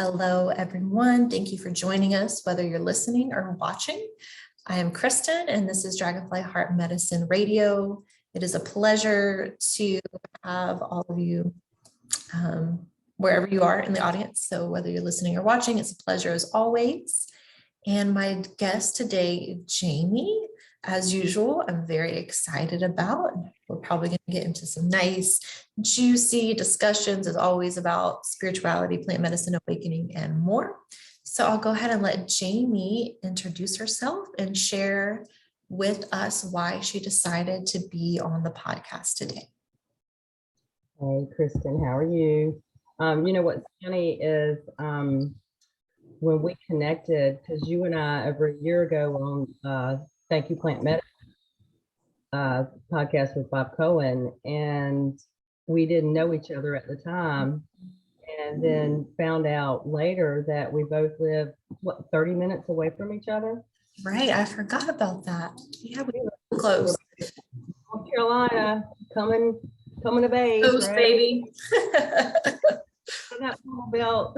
Hello, everyone. Thank you for joining us, whether you're listening or watching. I am Kristen, and this is Dragonfly Heart Medicine Radio. It is a pleasure to have all of you wherever you are in the audience. So whether you're listening or watching, it's a pleasure as always. And my guest today, Jamie, as usual, I'm very excited about. We're probably going to get into some nice, juicy discussions, as always, about spirituality, plant medicine, awakening, and more. So I'll go ahead and let Jamie introduce herself and share with us why she decided to be on the podcast today. Hey, Kristen, how are you? You know what's funny is when we connected, because you and I over a year ago on Thank You Plant Medicine podcast with Bob Cohen, and we didn't know each other at the time, and then found out later that we both live 30 minutes away from each other. Right, I forgot about that. Yeah, we were close. North Carolina, coming to base, Close, right? baby. That little belt.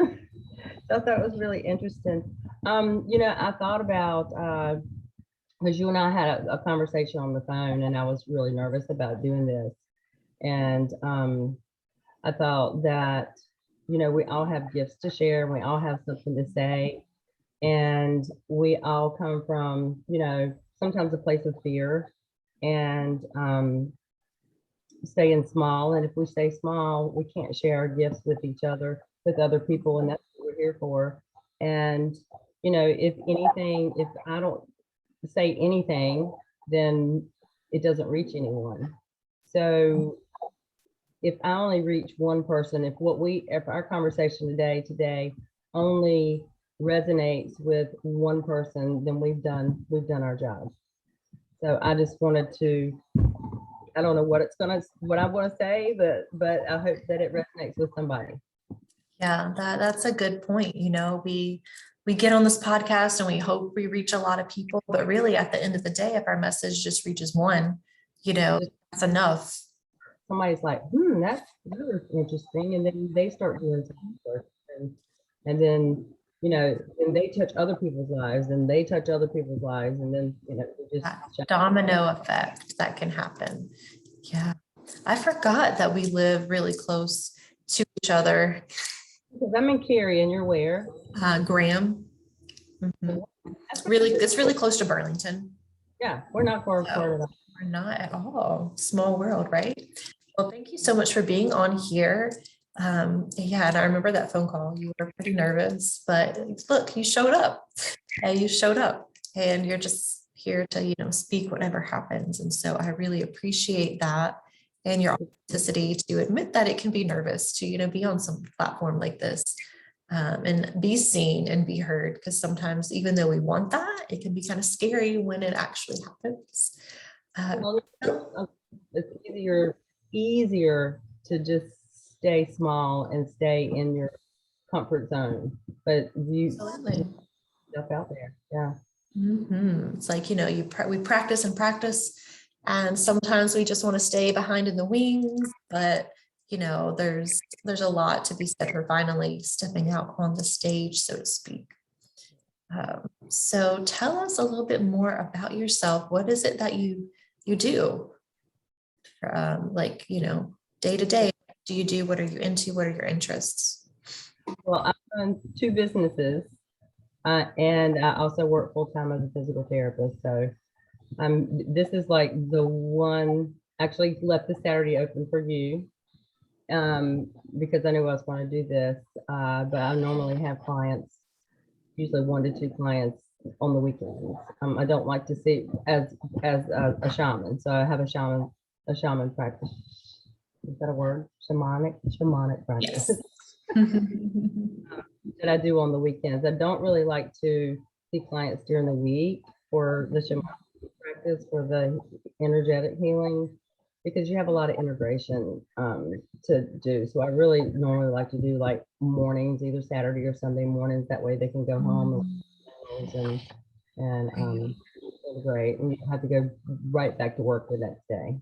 So I thought it was really interesting. You know, I thought about because you and I had a conversation on the phone, and I was really nervous about doing this. And I thought that, you know, we all have gifts to share, we all have something to say, and we all come from, you know, sometimes a place of fear and staying small. And if we stay small, we can't share our gifts with each other, with other people, and that's what we're here for. And, you know, if anything, if I don't say anything, then it doesn't reach anyone. So if I only reach one person, if our conversation today only resonates with one person, then we've done our job. So I just wanted to, I don't know what I want to say, but I hope that it resonates with somebody. Yeah, that's a good point. You know, we get on this podcast and we hope we reach a lot of people, but really at the end of the day, if our message just reaches one, you know, that's enough. Somebody's like, that's really interesting. And then they start doing something. And then, you know, and they touch other people's lives, and they touch other people's lives. And then, you know, just that domino effect that can happen. Yeah. I forgot that we live really close to each other. Because I'm in Cary, and you're where? Graham. Mm-hmm. It's really close to Burlington. Yeah, we're not far apart at all. We're not at all. Small world, right? Well, thank you so much for being on here. Yeah, and I remember that phone call. You were pretty nervous, but look, you showed up. You showed up, and you're just here to, you know, speak whatever happens. And so I really appreciate that, and your authenticity to admit that it can be nervous to, you know, be on some platform like this and be seen and be heard. Because sometimes, even though we want that, it can be kind of scary when it actually happens. It's easier to just stay small and stay in your comfort zone, but you Absolutely. Stuff out there. Yeah. Mm-hmm. It's like, you know, we practice and practice, and sometimes we just want to stay behind in the wings, but you know, there's a lot to be said for finally stepping out on the stage, so to speak. So tell us a little bit more about yourself. What is it that you do? Like, you know, day to day, what do you do? What are you into? What are your interests? Well, I run 2 businesses, and I also work full time as a physical therapist. So this is like the one, actually left the Saturday open for you because I knew I was going to do this, but I normally have clients, usually 1 to 2 clients on the weekends. I don't like to see as a shaman, so I have a shaman practice. Is that a word? Shamanic practice. Yes. That I do on the weekends. I don't really like to see clients during the week for the shamanic practice, for the energetic healing, because you have a lot of integration to do. So I really normally like to do like mornings, either Saturday or Sunday mornings. That way they can go home and feel great, and you don't have to go right back to work the next day.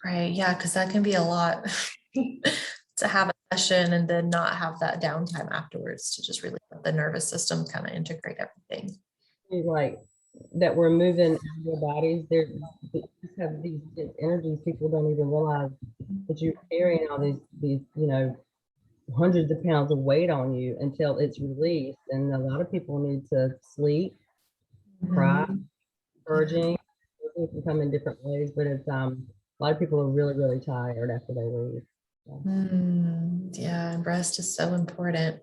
Right. Yeah, because that can be a lot. to have a session and then not have that downtime afterwards, to just really let the nervous system kind of integrate everything. Like that we're moving our bodies. They just have these energies. People don't even realize that you're carrying all these, hundreds of pounds of weight on you until it's released. And a lot of people need to sleep, cry, Mhm. purging. It can come in different ways, but it's a lot of people are really, really tired after they leave. So, Yeah, and rest is so important.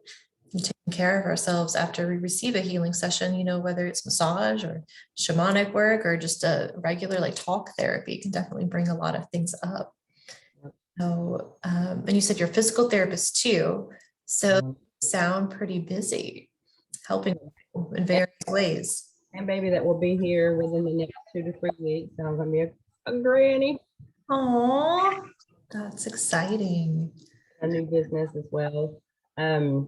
And taking care of ourselves after we receive a healing session, whether it's massage or shamanic work or just a regular like talk therapy, can definitely bring a lot of things up. So, and you said you're a physical therapist too, so um, you sound pretty busy helping people in various ways. and baby that will be here within the next 2 to 3 weeks. So I'm gonna be a granny, Oh, that's exciting. a new business as well. And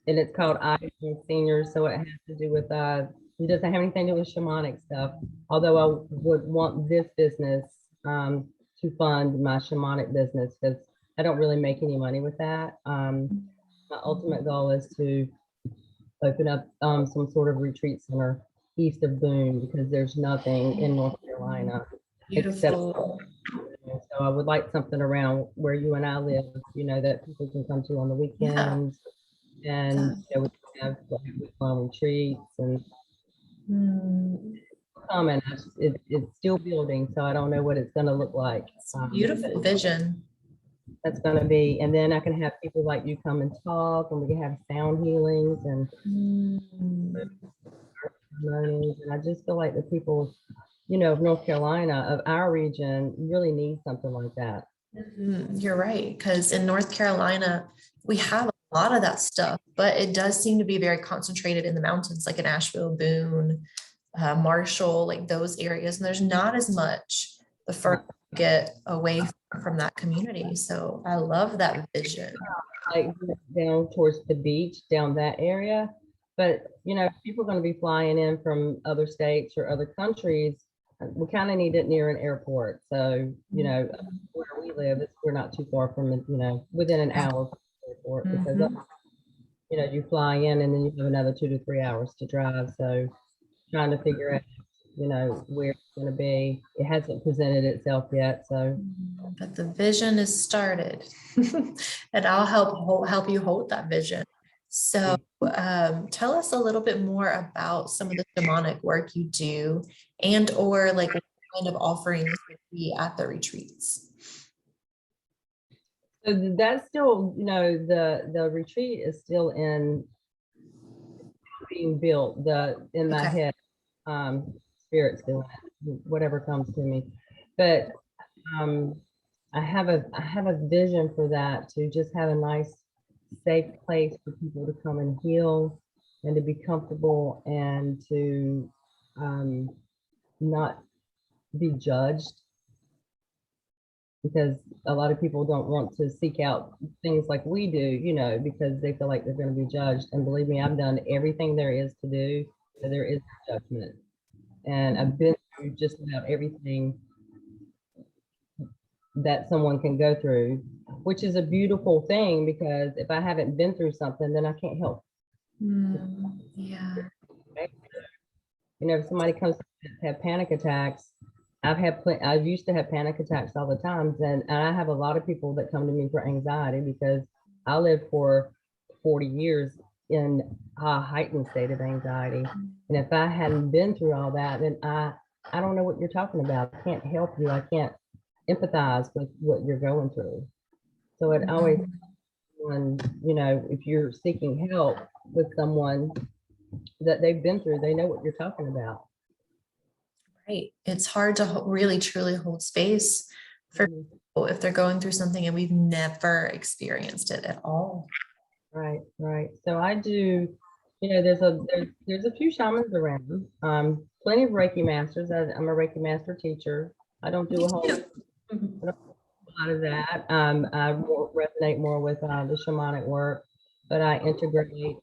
it's called Eyes on Seniors. So it has to do with it doesn't have anything to do with shamanic stuff. Although I would want this business to fund my shamanic business because I don't really make any money with that. My ultimate goal is to open up some sort of retreat center east of Boone because there's nothing in North Carolina except, Beautiful. so I would like something around where you and I live, that people can come to on the Yeah. weekends. And we can have like week-long retreats and Mm, and it's still building, so I don't know what it's going to look like. it's a beautiful vision. That's going to be, and then I can have people like you come and talk, and we can have sound healings and Mm, ceremonies. And I just feel like the people, of North Carolina, of our region, really need something like that. You're right, because in North Carolina, we have a lot of that stuff, but it does seem to be very concentrated in the mountains, like in Asheville, Boone, Marshall, like those areas. And there's not as much the further you get away from that community. So I love that vision. Like down towards the beach, down that area. But people are going to be flying in from other states or other countries. We kind of need it near an airport. So, where we live, we're not too far from it, within an hour from the airport because, Mhm. you fly in and then you have another 2 to 3 hours to drive. So trying to figure out, where it's going to be. It hasn't presented itself yet. So But the vision is started, and I'll help you hold that vision. So, tell us a little bit more about some of the shamanic work you do, and or like what kind of offerings would be at the retreats. So that's still, the retreat is still in being built, in my Okay. head, spirit's doing it, whatever comes to me. But um, I have a vision for that, to just have a nice, safe place for people to come and heal and to be comfortable and to not be judged, because a lot of people don't want to seek out things like we do, because they feel like they're going to be judged. And believe me, I've done everything there is to do, so there is no judgment. And I've been through just about everything that someone can go through, which is a beautiful thing, because if I haven't been through something, then I can't help. Yeah. Right? If somebody comes to have panic attacks, I used to have panic attacks all the time, and I have a lot of people that come to me for anxiety because I lived for 40 years in a heightened state of anxiety. And if I hadn't been through all that, then I don't know what you're talking about. I can't help you. I can't empathize with what you're going through. So it always, when, if you're seeking help with someone that they've been through, they know what you're talking about. Right. It's hard to really truly hold space for people if they're going through something and we've never experienced it at all. Right, right. So I do, there's a few shamans around, plenty of Reiki masters. I'm a Reiki master teacher. I don't do a whole Mhm. lot of that. Resonate more with the shamanic work, but I integrate,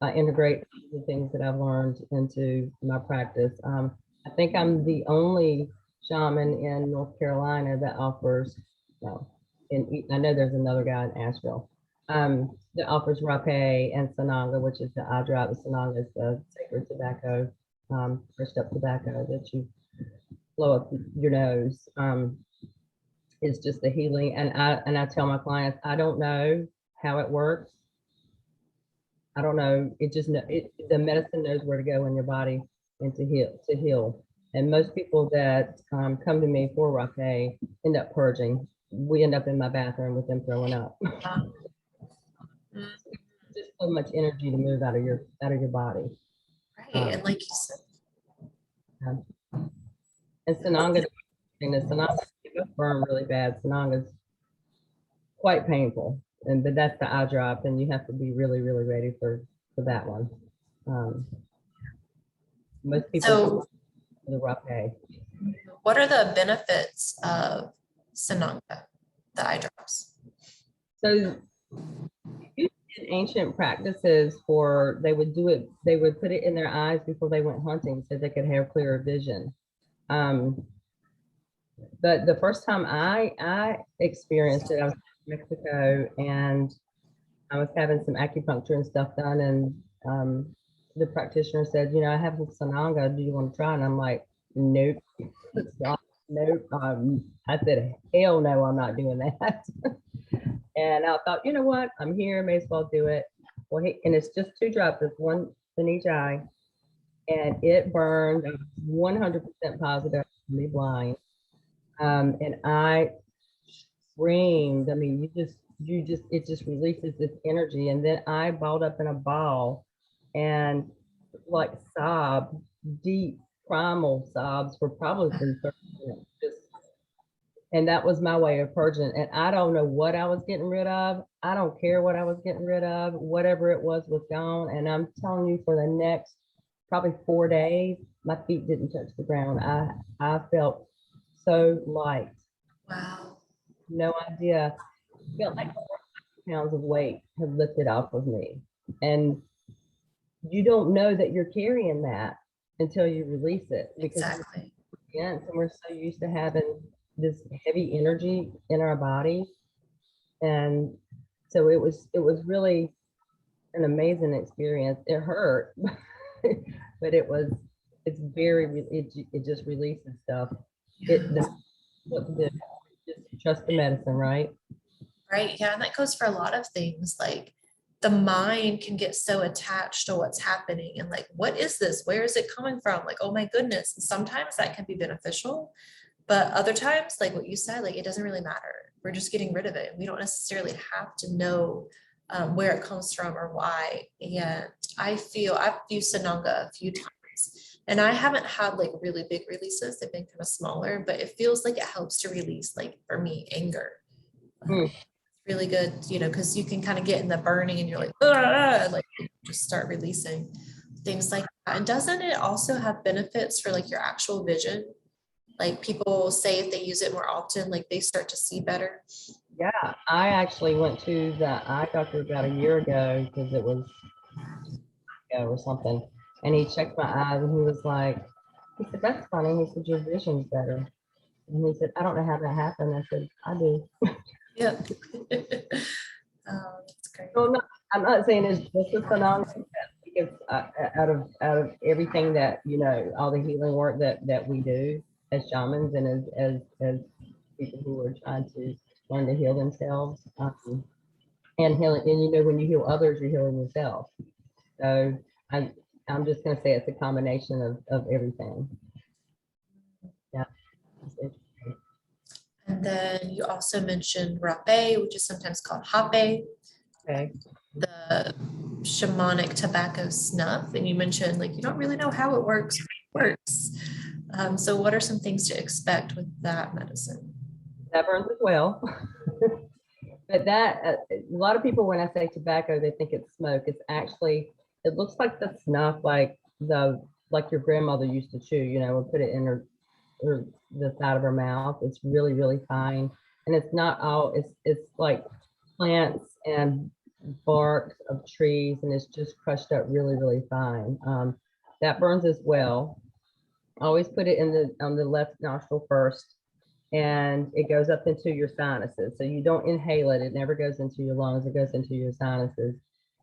I integrate the things that I've learned into my practice. I think I'm the only shaman in North Carolina that offers, well, I know there's another guy in Asheville that offers rapé and sananga, which is the eye drop. The sananga is the sacred tobacco, crushed up tobacco that you blow up your nose. It's just the healing. And I tell my clients, I don't know how it works. I don't know. It just the medicine knows where to go in your body and to heal. And most people that come to me for rapé end up purging. We end up in my bathroom with them throwing up. Just so much energy to move out of your body. Right. And like you said, And Sananga, and the Sananga burn really bad. Sananga's quite painful, but that's the eye drop, and you have to be really, really ready for that one. Most people so the rapé. what are the benefits of Sananga, the eye drops? So in ancient practices they would put it in their eyes before they went hunting so they could have clearer vision. But the first time I experienced it, I was in Mexico and I was having some acupuncture and stuff done, and the practitioner said, you know, I have this Sananga, do you want to try? And I'm like, nope, nope. I said, hell no, I'm not doing that. And I thought, you know what, I'm here, may as well do it. Well, and it's just 2 drops, it's one in each eye, and it burned. 100% positive, me blind. And I screamed. I mean, it just releases this energy. And then I balled up in a ball and like sobbed, deep primal sobs for probably 30 minutes. And that was my way of purging. And I don't know what I was getting rid of. I don't care what I was getting rid of. Whatever it was gone. And I'm telling you, for the next probably 4 days, my feet didn't touch the ground. I felt so light. Wow. No idea. I felt like 4 pounds of weight have lifted off of me. And you don't know that you're carrying that until you release it. Because exactly. and we're so used to having this heavy energy in our body. And so it was really an amazing experience. It hurt, but it's very, it just releases stuff. Just trust the medicine, right? Right. Yeah. And that goes for a lot of things. Like the mind can get so attached to what's happening and like, what is this? Where is it coming from? Like, oh my goodness. And sometimes that can be beneficial, but other times, like what you said, like it doesn't really matter. We're just getting rid of it. We don't necessarily have to know where it comes from or why. And I've used Sananga a few times and I haven't had like really big releases. They've been kind of smaller, but it feels like it helps to release, like for me, anger. Really good, you know, because you can kind of get in the burning and you're like, like just start releasing things like that. And doesn't it also have benefits for like your actual vision? Like people say if they use it more often, like they start to see better. Yeah, I actually went to the eye doctor about a year ago because it was or something, and he checked my eyes and he was like, he said, that's funny. He said, your vision's better. And he said, I don't know how that happened. I said, I do. Yep. Oh, that's great. So I'm not saying it's just a phenomenon. Because out of everything that, you know, all the healing work that we do as shamans and as people who are trying to learn to heal themselves, and healing, and you know, when you heal others, you're healing yourself. So I'm just going to say it's a combination of everything. Yeah. And then you also mentioned rapé, which is sometimes called hape, Okay. the shamanic tobacco snuff. And you mentioned like you don't really know how it works. So what are some things to expect with that medicine? That burns as well. But that a lot of people, when I say tobacco, they think it's smoke. It's actually, it looks like the snuff, like your grandmother used to chew, you know, and put it in her the side of her mouth. It's really, really fine. And it's not all, it's like plants and bark of trees, and it's just crushed up really, really fine. That burns as well. Always put it on the left nostril first. and it goes up into your sinuses. So you don't inhale it. It never goes into your lungs. It goes into your sinuses.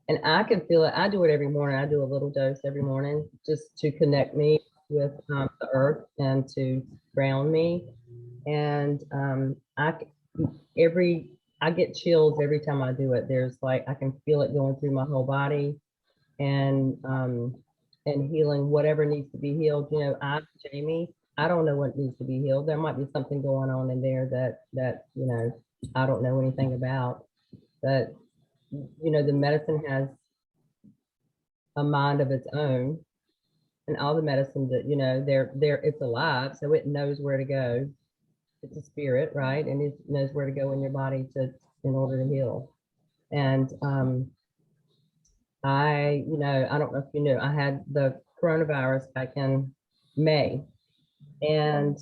And I can feel it. I do it every morning. I do a little dose every morning just to connect me with the earth and to ground me. And I get chills every time I do it. There's like, I can feel it going through my whole body, and healing whatever needs to be healed. You know, Jamie, I don't know what needs to be healed. There might be something going on in there that you know, I don't know anything about. But you know, the medicine has a mind of its own, and all the medicine that, you know, it's alive, so it knows where to go. It's a spirit, right? And it knows where to go in your body in order to heal. And you know, I don't know if you knew, I had the coronavirus back in May, and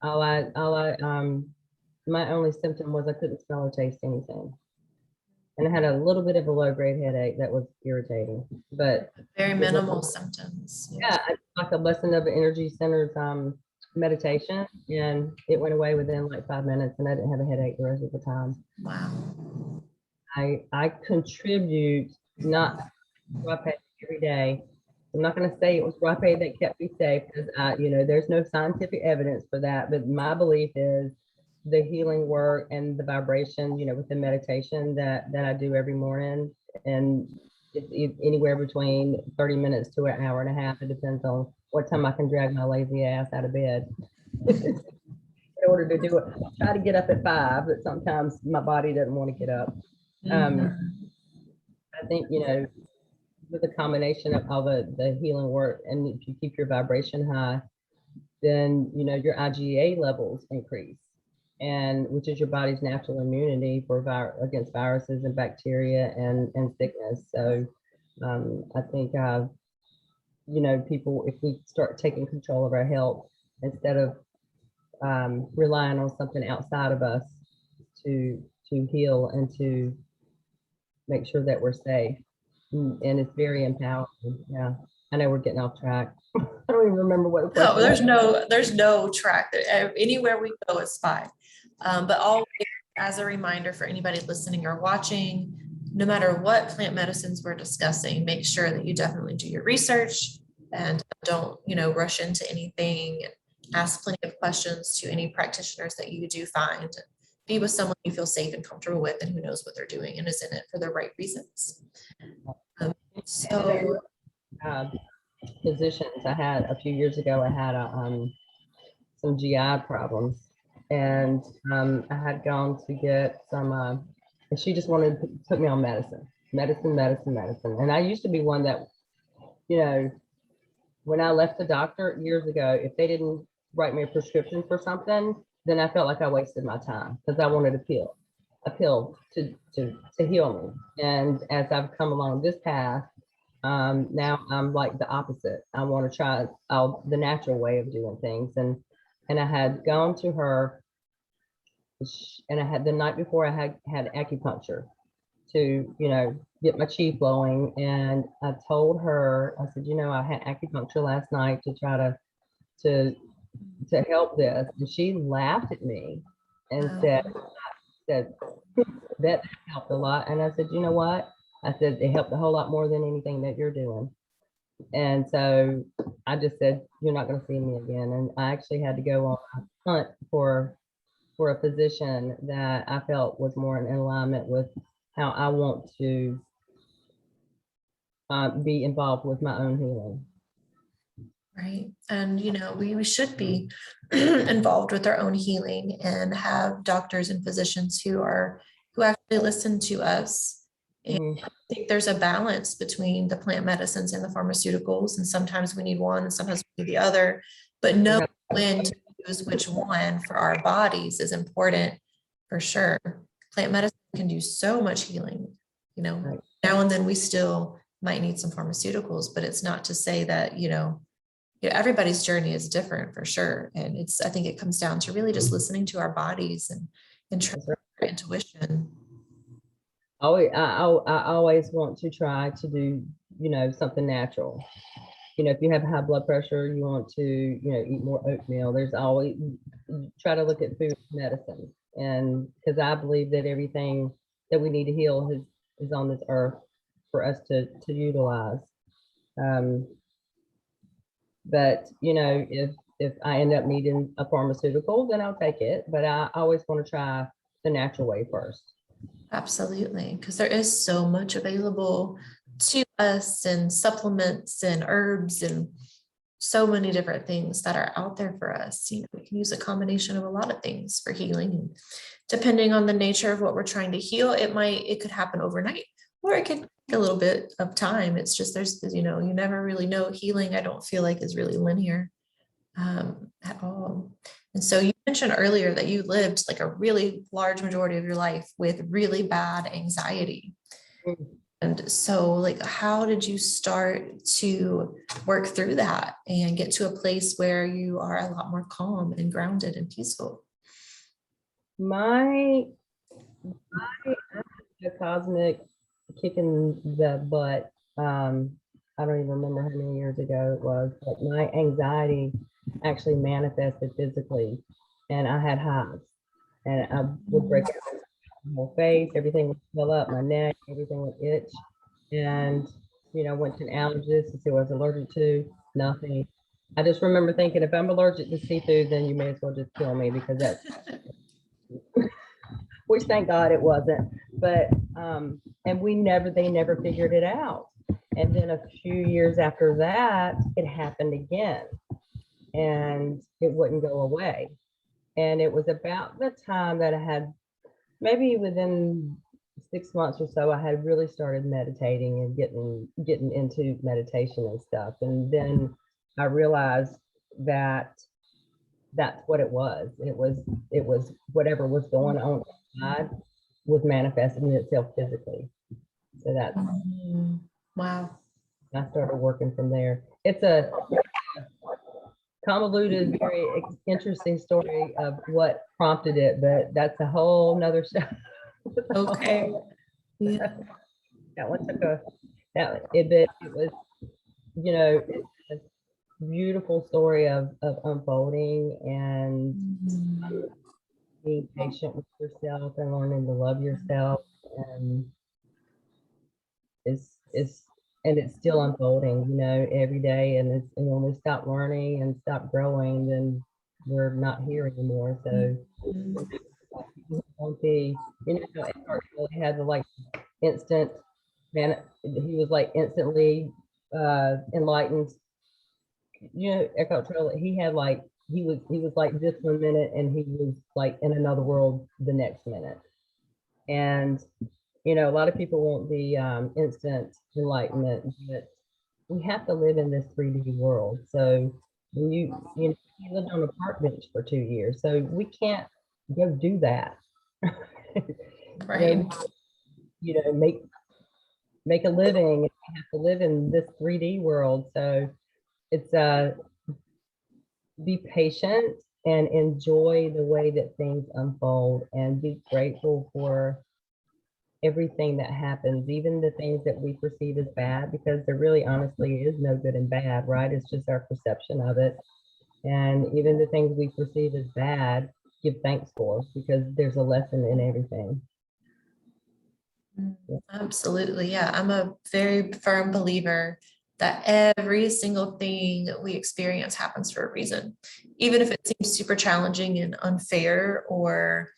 my only symptom was I couldn't smell or taste anything. And I had a little bit of a low-grade headache that was irritating, but Very minimal symptoms. yeah, I did like a lesson of energy centers meditation, and it went away within like 5 minutes, and I didn't have a headache the rest of the time. Wow. I contribute not rapé every day. I'm not going to say it was rapé that kept me safe, because you know, there's no scientific evidence for that. But my belief is the healing work and the vibration, you know, with the meditation that I do every morning, and it's anywhere between 30 minutes to an hour and a half. It depends on what time I can drag my lazy ass out of bed in order to do it. I try to get up at 5, but sometimes my body doesn't want to get up. I think, you know, with a combination of all the healing work, and if you keep your vibration high, then, you know, your IgA levels increase, and which is your body's natural immunity for against viruses and bacteria and sickness. So I think, you know, people, if we start taking control of our health instead of relying on something outside of us to heal and to make sure that we're safe. And it's very empowering. Yeah, I know we're getting off track. I don't even remember what the No, question was. there's no track there. Anywhere we go, it's fine. But always, as a reminder for anybody listening or watching, no matter what plant medicines we're discussing, make sure that you definitely do your research and don't, you know, rush into anything. Ask plenty of questions to any practitioners that you do find. Be with someone you feel safe and comfortable with, and who knows what they're doing and is in it for the right reasons. So Physicians, I had a few years ago, I had some GI problems, and I had gone to get some, and she just wanted to put me on medicine. And I used to be one that, you know, when I left the doctor years ago, if they didn't write me a prescription for something, then I felt like I wasted my time, because I wanted a pill to heal me. And as I've come along this path, now I'm like the opposite. I want to try the natural way of doing things. And I had gone to her, and I had the night before, I had acupuncture to, you know, get my chi flowing. And I told her, I said, you know, I had acupuncture last night to try to help this. And she laughed at me and said that helped a lot. And I said, you know what? I said, it helped a whole lot more than anything that you're doing. And so I just said, you're not going to see me again. And I actually had to go on a hunt for a physician that I felt was more in alignment with how I want to be involved with my own healing. right. And, you know, we should be involved with our own healing and have doctors and physicians who actually listen to us. And I think there's a balance between the plant medicines and the pharmaceuticals. And sometimes we need one and sometimes we need the other, but know when to use which one for our bodies is important for sure. Plant medicine can do so much healing, you know, Right. Now and then we still might need some pharmaceuticals, but it's not to say that, you know, everybody's journey is different for sure. And I think it comes down to really just listening to our bodies and trusting our intuition. I always want to try to do, you know, something natural. You know, if you have high blood pressure, you want to, you know, eat more oatmeal. There's always try to look at food as medicine, and because I believe that everything that we need to heal is on this earth for us to utilize. But if I end up needing a pharmaceutical, then I'll take it. But I always want to try the natural way first. Absolutely, because there is so much available to us, and supplements and herbs and so many different things that are out there for us. We can use a combination of a lot of things for healing. And depending on the nature of what we're trying to heal, it could happen overnight, or it could take a little bit of time. It's just you never really know. Healing, I don't feel like, is really linear at all. And so you mentioned earlier that you lived like a really large majority of your life with really bad anxiety. And so, like, how did you start to work through that and get to a place where you are a lot more calm and grounded and peaceful? My the cosmic kicking the butt. I don't even remember how many years ago it was, but my anxiety actually manifested physically, and I had hives, and I would break out my whole face, everything would swell up, my neck, everything would itch, and went to an allergist to see what I was allergic to. Nothing. I just remember thinking, if I'm allergic to seafood, then you may as well just kill me, because that's which thank God it wasn't. But and they never figured it out. And then a few years after that, it happened again, and it wouldn't go away. And it was about the time that I had, maybe within 6 months or so, I had really started meditating and getting into meditation and stuff. And then I realized that that's what it was. It was whatever was going on inside was manifesting itself physically. So that's Wow. I started working from there. It's a convoluted, very interesting story of what prompted it, but that's a whole nother show. Okay. Yeah. That one took it was, it's a beautiful story of unfolding, and being patient with yourself and learning to love yourself, and it's still unfolding, every day. And when we stop learning and stop growing, then we're not here anymore. So won't be, Eckhart Tolle had the like instant man. He was like instantly enlightened. Eckhart Tolle, he was like this 1 minute, and he was like in another world the next minute. And a lot of people want the instant enlightenment, but we have to live in this 3D world. So he lived on a park bench for 2 years, so we can't go do that. Right. Make a living. We have to live in this 3D world. So it's be patient and enjoy the way that things unfold, and be grateful for everything that happens, even the things that we perceive as bad, because there really honestly is no good and bad, right? It's just our perception of it. And even the things we perceive as bad, give thanks for, because there's a lesson in everything. Absolutely. Yeah. I'm a very firm believer that every single thing we experience happens for a reason, even if it seems super challenging and unfair, or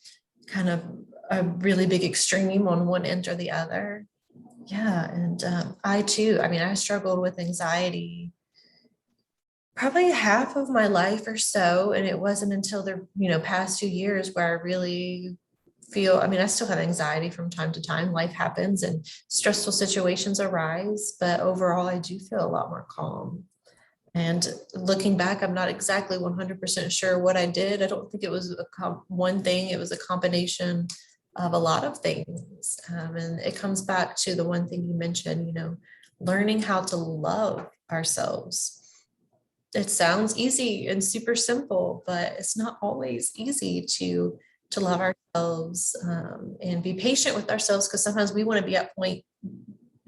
kind of a really big extreme on one end or the other. Yeah. And I too, I struggled with anxiety probably half of my life or so. And it wasn't until the, past 2 years where I really feel, I still have anxiety from time to time. Life happens and stressful situations arise, but overall I do feel a lot more calm. And looking back, I'm not exactly 100% sure what I did. I don't think it was one thing. It was a combination of a lot of things. And it comes back to the one thing you mentioned, learning how to love ourselves. It sounds easy and super simple, but it's not always easy to love ourselves and be patient with ourselves, because sometimes we want to be at point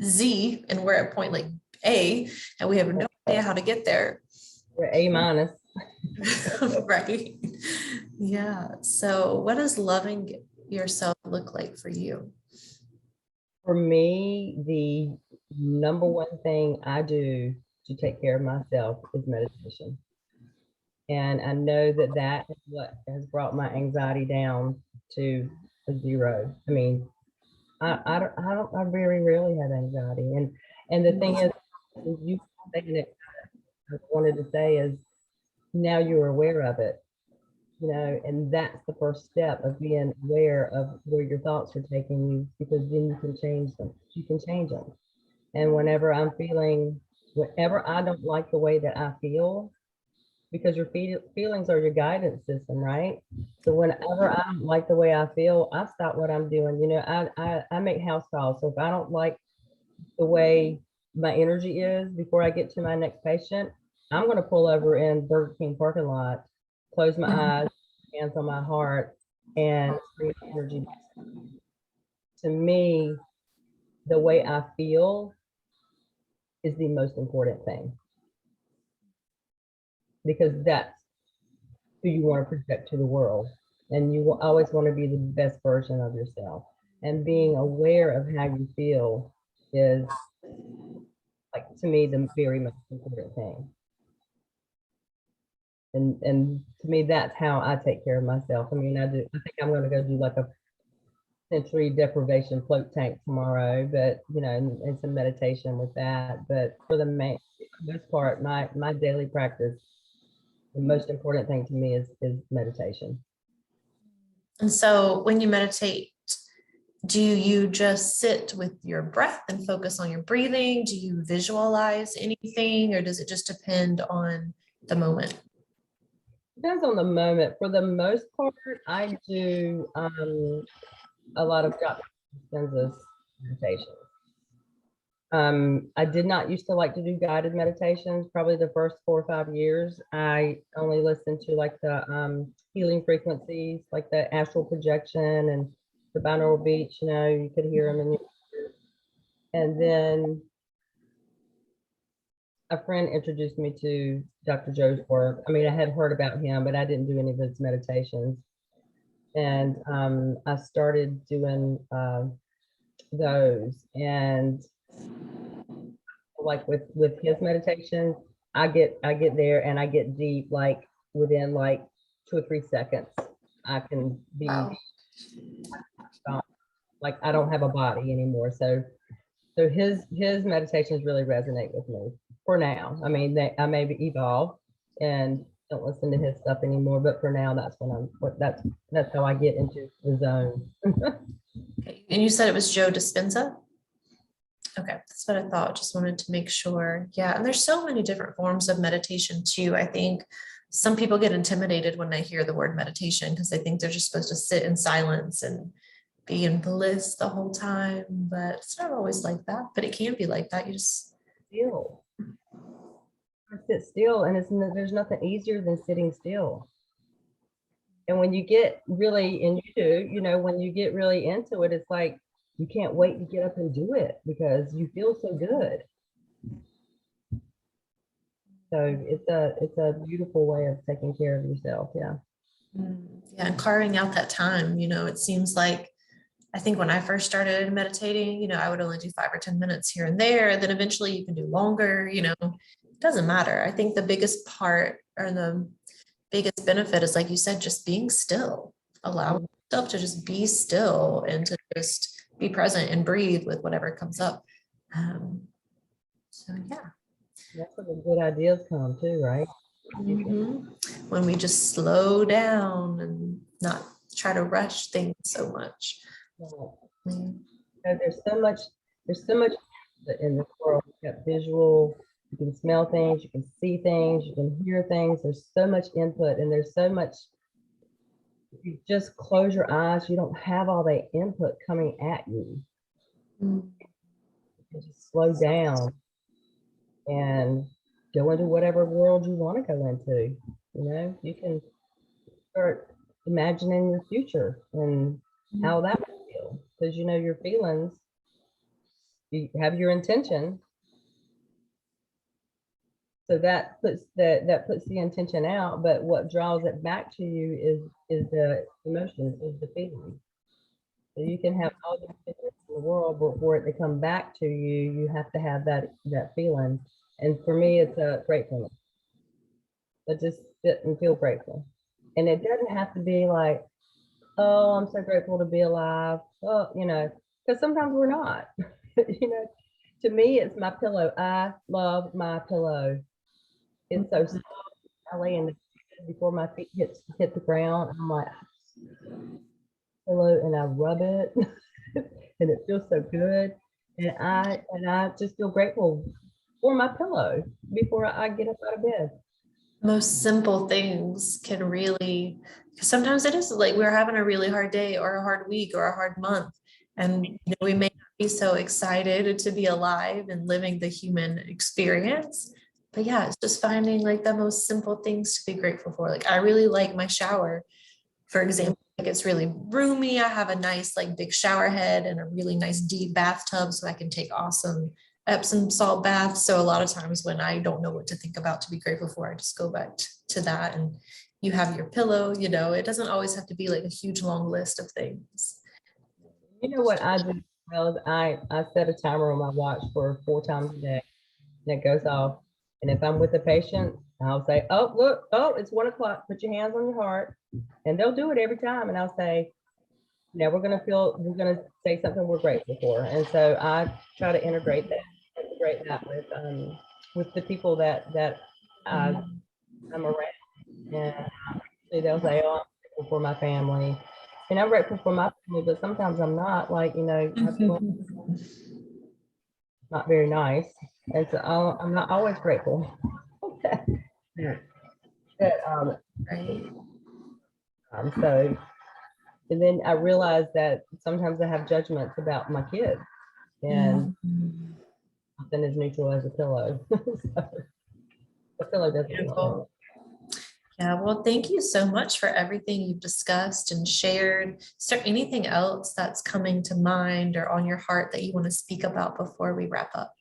Z and we're at point like A, and we have no idea how to get there. We're A minus. Right. Yeah. So what does loving yourself look like for you? For me, the number one thing I do to take care of myself is meditation. And I know that that is what has brought my anxiety down to a zero. I mean, I very rarely have anxiety. And the thing is, you saying it, I wanted to say is now you're aware of it, and that's the first step of being aware of where your thoughts are taking you, because then you can change them. You can change them. And whenever I don't like the way that I feel, because your feelings are your guidance system, right? So whenever I don't like the way I feel, I stop what I'm doing. I make house calls. So if I don't like the way my energy is before I get to my next patient, I'm going to pull over in Burger King parking lot, close my eyes, hands on my heart, and bring energy. To me, the way I feel is the most important thing, because that's who you want to project to the world. And you will always want to be the best version of yourself. And being aware of how you feel is, like, to me, the very most important thing. And to me, that's how I take care of myself. I mean, I think I'm going to go do like a sensory deprivation float tank tomorrow, but and some meditation with that. But for the most part, my daily practice, the most important thing to me is meditation. And so when you meditate, do you just sit with your breath and focus on your breathing? Do you visualize anything, or does it just depend on the moment? Depends on the moment. For the most part, I do a lot of Dr. Dispenza's meditations. I did not used to like to do guided meditations. Probably the first 4 or 5 years, I only listened to like the healing frequencies, like the astral projection and the binaural beats. You could hear them in your ears. And then a friend introduced me to Dr. Joe's work. I mean, I had heard about him, but I didn't do any of his meditations. And I started doing those. And like with his meditation, I get there and I get deep, like within like 2 or 3 seconds. I can be Wow. like I don't have a body anymore. So his meditations really resonate with me for now. I mean, I may evolve and don't listen to his stuff anymore, but for now, that's how I get into the zone. Okay. And you said it was Joe Dispenza? Okay, that's what I thought. Just wanted to make sure. Yeah, and there's so many different forms of meditation too. I think some people get intimidated when they hear the word meditation because they think they're just supposed to sit in silence and be in bliss the whole time, but it's not always like that, but it can be like that. You just Still, I sit still, and there's nothing easier than sitting still. And when you get really, and you do, when you get really into it, it's like you can't wait to get up and do it because you feel so good. So it's a beautiful way of taking care of yourself. Yeah. yeah, and carving out that time, it seems like I think when I first started meditating, I would only do 5 or 10 minutes here and there. And then eventually you can do longer, it doesn't matter. I think the biggest part or the biggest benefit is, like you said, just being still, allow yourself to just be still and to just be present and breathe with whatever comes up. So yeah. That's where the good ideas come too, right? When we just slow down and not try to rush things so much. There's so much in this world. You got visual, you can smell things, you can see things, you can hear things. There's so much input, and there's so much. If you just close your eyes, you don't have all that input coming at you. You can just slow down and go into whatever world you want to go into. You can start imagining your future and how that would feel, because your feelings, you have your intention, So that puts the intention out, but what draws it back to you is the emotions, is the feeling. So you can have all the intentions in the world, but for it to come back to you, you have to have that feeling. And for me, it's a gratefulness. But just sit and feel grateful. And it doesn't have to be like, oh, I'm so grateful to be alive. Oh, because sometimes we're not. To me, it's my pillow. I love my pillow. It's so soft. I lay in the bed before my feet hit the ground. I'm like, pillow, and I rub it, and it feels so good. And I just feel grateful for my pillow before I get up out of bed. Most simple things can really, because sometimes it is like we're having a really hard day or a hard week or a hard month. And we may not be so excited to be alive and living the human experience. But yeah, it's just finding like the most simple things to be grateful for. Like I really like my shower, for example. Like it's really roomy. I have a nice like big shower head and a really nice deep bathtub so I can take awesome Epsom salt baths. So a lot of times when I don't know what to think about to be grateful for, I just go back to that. And you have your pillow, it doesn't always have to be like a huge long list of things. You know what I do? Well, I set a timer on my watch for 4 times a day, and it goes off. And if I'm with a patient, I'll say, "Oh, look, oh, it's 1 o'clock. Put your hands on your heart," and they'll do it every time. And I'll say, "Now we're gonna say something we're grateful for." And so I try to integrate that with the people that I'm around, and they'll say, "Oh, I'm grateful for my family." And I'm grateful for my family, but sometimes I'm not. Like, I feel not very nice. And so I'm not always grateful. Yeah. But, Right. so, and then I realized that sometimes I have judgments about my kids, and something as neutral as a pillow. So, the pillow doesn't feel Beautiful. Yeah, well, thank you so much for everything you've discussed and shared. Is there anything else that's coming to mind or on your heart that you want to speak about before we wrap up?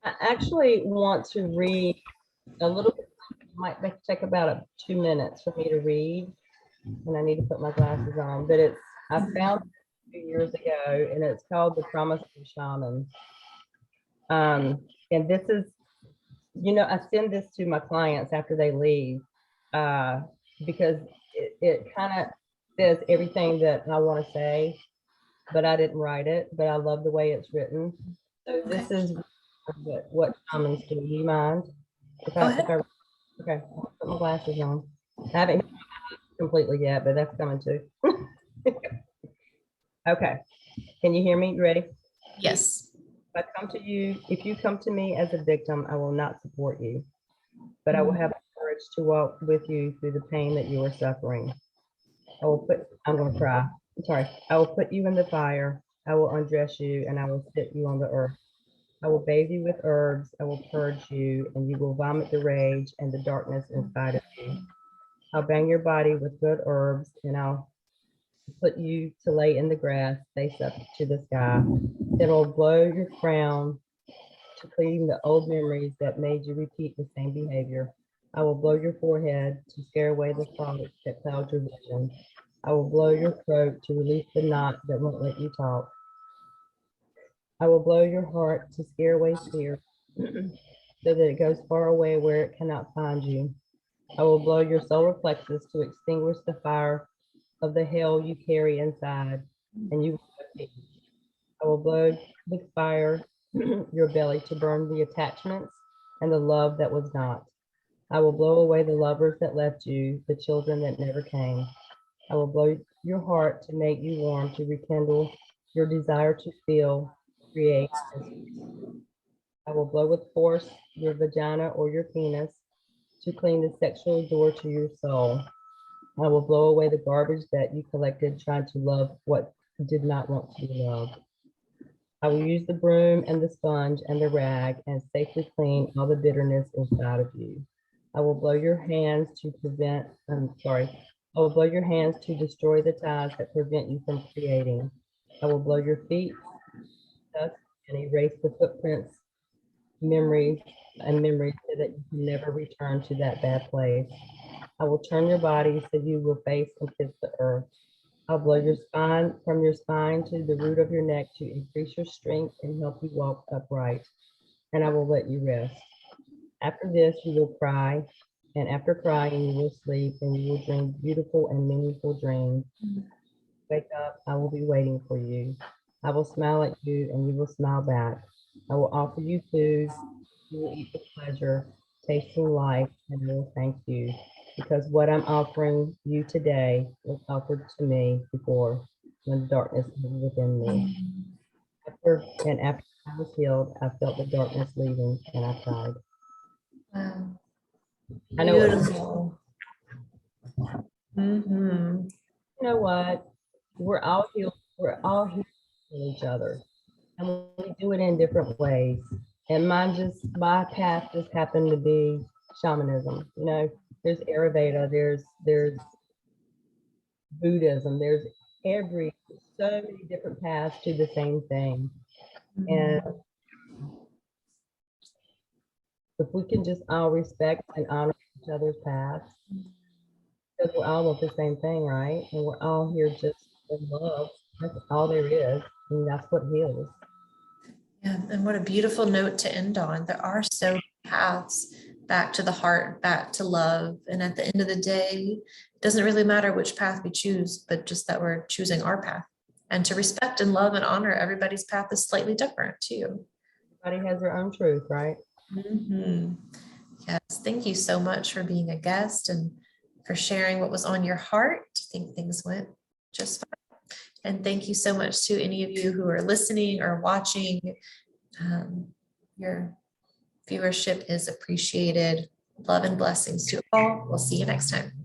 I actually want to read a little bit. It might take about 2 minutes for me to read, and I need to put my glasses on. But I found it 2 years ago, and it's called The Promise of the Shaman. And this is, I send this to my clients after they leave, because it kind of says everything that I want to say, but I didn't write it, but I love the way it's written. So this is what shamans do. Do you mind? Go ahead. Okay, I'll put my glasses on. I haven't completely yet, but that's coming too. Okay, can you hear me? You ready? Yes. If you come to me as a victim, I will not support you, but I will have the courage to walk with you through the pain that you are suffering. I'm going to cry. I'm sorry. I will put you in the fire. I will undress you, and I will sit you on the earth. I will bathe you with herbs. I will purge you, and you will vomit the rage and the darkness inside of you. I'll bang your body with good herbs, and I'll put you to lay in the grass, face up to the sky. Then I'll blow your crown to clean the old memories that made you repeat the same behavior. I will blow your forehead to scare away the thoughts that cloud your vision. I will blow your throat to release the knot that won't let you talk. I will blow your heart to scare away fear so that it goes far away where it cannot find you. I will blow your solar plexus to extinguish the fire of the hell you carry inside, and you will have peace. I will blow the fire your belly to burn the attachments and the love that was not. I will blow away the lovers that left you, the children that never came. I will blow your heart to make you warm, to rekindle your desire to feel, create. I will blow with force your vagina or your penis to clean the sexual door to your soul. I will blow away the garbage that you collected trying to love what did not want to be loved. I will use the broom and the sponge and the rag and safely clean all the bitterness inside of you. I will blow your hands to I will blow your hands to destroy the ties that prevent you from creating. I will blow your feet, dust, and erase the footprints memories and memories so that you can never return to that bad place. I will turn your body so you will face and kiss the earth. I'll blow your spine from your spine to the root of your neck to increase your strength and help you walk upright. And I will let you rest. After this, you will cry. And after crying, you will sleep and you will dream beautiful and meaningful dreams. Wake up, I will be waiting for you. I will smile at you and you will smile back. I will offer you food. You will eat with pleasure, tasting life, and I will thank you because what I'm offering you today was offered to me before when the darkness was within me. After I was healed, I felt the darkness leaving and I cried. Wow. I know what, Beautiful. Mhm. you know what? We're all healed. We're all here for each other, and we do it in different ways. And my path just happened to be shamanism. You know, there's Ayurveda, there's Buddhism, there's so many different paths to the same thing. And if we can just all respect and honor each other's paths, because we're all with the same thing, right? And we're all here just in love. That's all there is, and that's what heals. Yeah, and what a beautiful note to end on. There are so many paths back to the heart, back to love. And at the end of the day, it doesn't really matter which path we choose, but just that we're choosing our path. And to respect and love and honor everybody's path is slightly different too. Everybody has their own truth, right? Mhm. Yes, thank you so much for being a guest and for sharing what was on your heart. I think things went just fine. And thank you so much to any of you who are listening or watching. Your viewership is appreciated. Love and blessings to all. We'll see you next time.